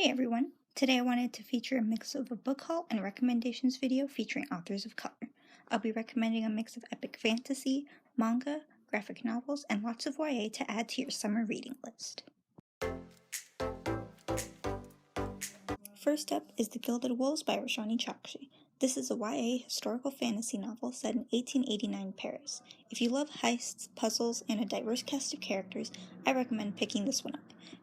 Hey everyone! Today I wanted to feature a mix of a book haul and recommendations video featuring authors of color. I'll be recommending a mix of epic fantasy, manga, graphic novels, and lots of YA to add to your summer reading list. First up is The Gilded Wolves by Roshani Chokshi. This is a YA historical fantasy novel set in 1889 Paris. If you love heists, puzzles, and a diverse cast of characters, I recommend picking this one up.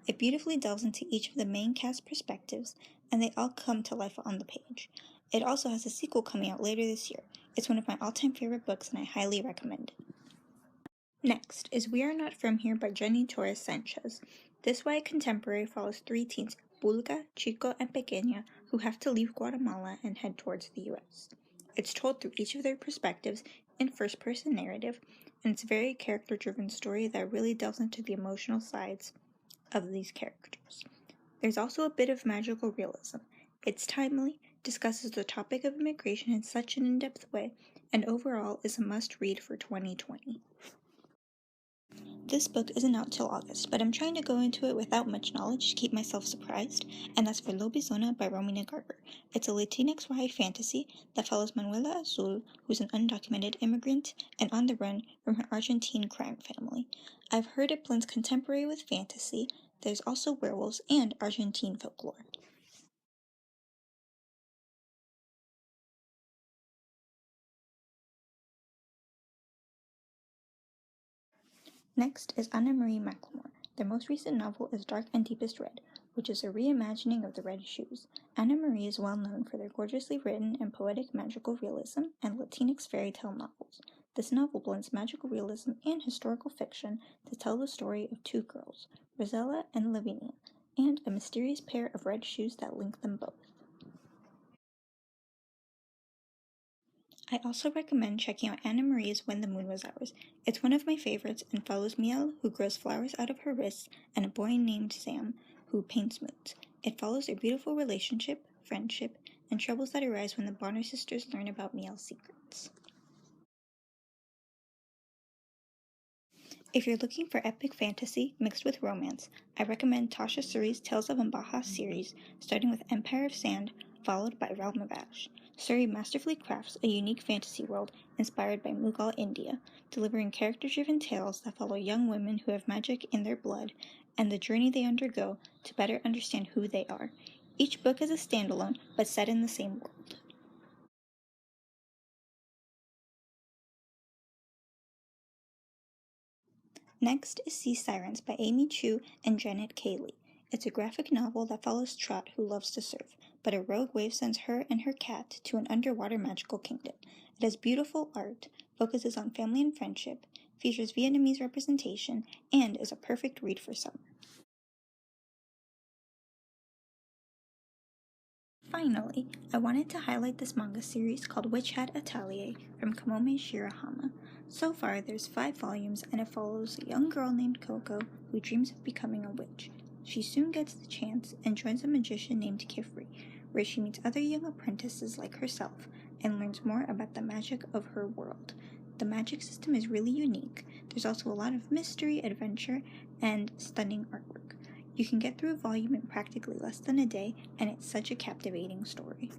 It beautifully delves into each of the main cast perspectives, and they all come to life on the page. It also has a sequel coming out later this year. It's one of my all-time favorite books, and I highly recommend it. Next is We Are Not From Here by Jenny Torres Sanchez. This YA contemporary follows three teens, Pulga, Chico, and Pequeña, who have to leave Guatemala and head towards the U.S. It's told through each of their perspectives in first-person narrative, and it's a very character-driven story that really delves into the emotional sides of these characters. There's also a bit of magical realism. It's timely, discusses the topic of immigration in such an in-depth way, and overall is a must-read for 2020. This book isn't out till August, but I'm trying to go into it without much knowledge to keep myself surprised, and that's for Lobizona by Romina Garber. It's a Latinx YA fantasy that follows Manuela Azul, who's an undocumented immigrant and on the run from her Argentine crime family. I've heard it blends contemporary with fantasy. There's also werewolves and Argentine folklore. Next is Anna Marie McLemore. Their most recent novel is Dark and Deepest Red, which is a reimagining of The Red Shoes. Anna Marie is well known for their gorgeously written and poetic magical realism and Latinx fairy tale novels. This novel blends magical realism and historical fiction to tell the story of two girls, Rosella and Lavinia, and a mysterious pair of red shoes that link them both. I also recommend checking out Anna Marie's When the Moon Was Ours. It's one of my favorites and follows Miel, who grows flowers out of her wrists, and a boy named Sam, who paints moons. It follows their beautiful relationship, friendship, and troubles that arise when the Bonner sisters learn about Miel's secrets. If you're looking for epic fantasy mixed with romance, I recommend Tasha Suri's Tales of Ambaha series, starting with Empire of Sand, followed by Realm of Ash. Suri masterfully crafts a unique fantasy world inspired by Mughal India, delivering character-driven tales that follow young women who have magic in their blood and the journey they undergo to better understand who they are. Each book is a standalone, but set in the same world. Next is Sea Sirens by Amy Chu and Janet K. Lee. It's a graphic novel that follows Trot, who loves to surf, but a rogue wave sends her and her cat to an underwater magical kingdom. It has beautiful art, focuses on family and friendship, features Vietnamese representation, and is a perfect read for summer. Finally, I wanted to highlight this manga series called Witch Hat Atelier from Kamome Shirahama. So far, there's 5 volumes, and it follows a young girl named Coco who dreams of becoming a witch. She soon gets the chance and joins a magician named Kifri, where she meets other young apprentices like herself and learns more about the magic of her world. The magic system is really unique. There's also a lot of mystery, adventure, and stunning artwork. You can get through a volume in practically less than a day, and it's such a captivating story.